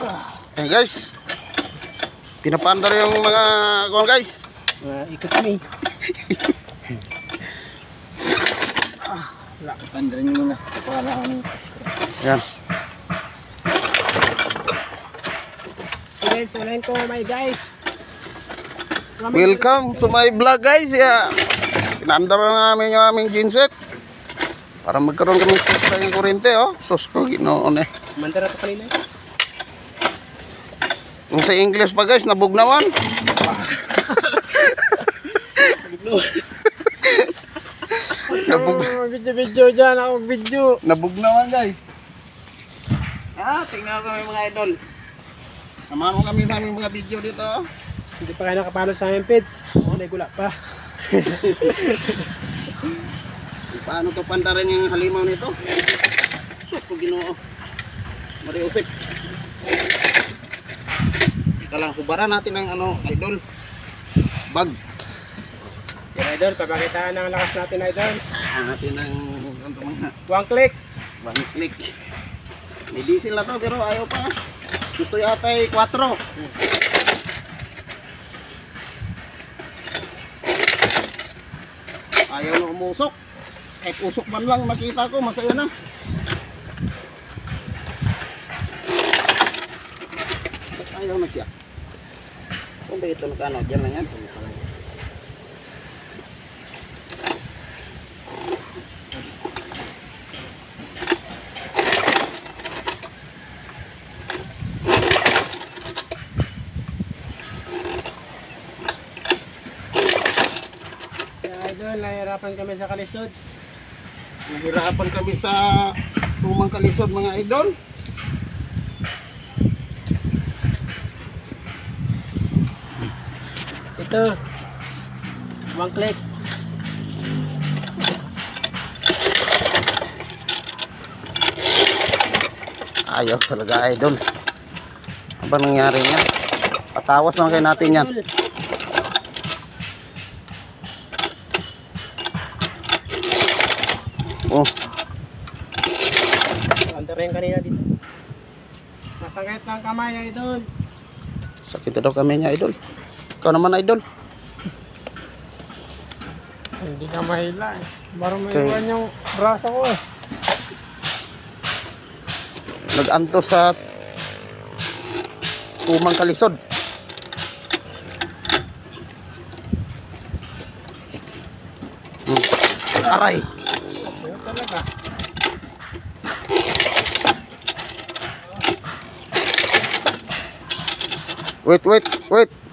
Ayan guys, pinapandar yung mga kuwan guys. Ikot kami. Pandarin nyo muna. Ayan. So guys, unahin ko my guys. Welcome to my vlog guys. Pinandar na namin yung aming genset para magkaroon kami sa yung kurente. Sus ko ginoon eh. Mandara pa kanina. Kung sa English pa guys, nabugnawan. Video dyan ako video. Nabugnawan guys. Tingnan ko kami mga idol. Samahan mo kami sa aming mga video dito. Hindi pa kayo nakapalo sa aming pits. May gula pa. Paano to pandarin yung halimaw nito? Sus ko ginoo. Mariusip. Ika lang, hubaran natin ng idol. Bag. Yan idol, papakitaan ng lakas natin idol. Natin ng One click. one click. May diesel na to pero ayaw pa. Gusto yata ay 4. Ayaw na umusok. Kahit usok man lang makita ko, masaya na. Ba't ayaw na siya? Kung ba ito nakano, dyan lang yan. Idol, nahihirapan kami sa kalisod. Nahirapan kami sa tumang kalisod mga idol. Ito. One click. Ayaw talaga idol. Ano ba nangyari niya? Patawas lang kayo natin yan. Oh. Under rin kanina dito. Masakit ang kamay idol. Sakit daw kami niya idol. Ikaw naman idol. Hindi ka mahila eh. Parang may Okay. iwan yung braso ko eh. Nag-anto sa tumang kalisod. Aray. Ayun talaga. Wait.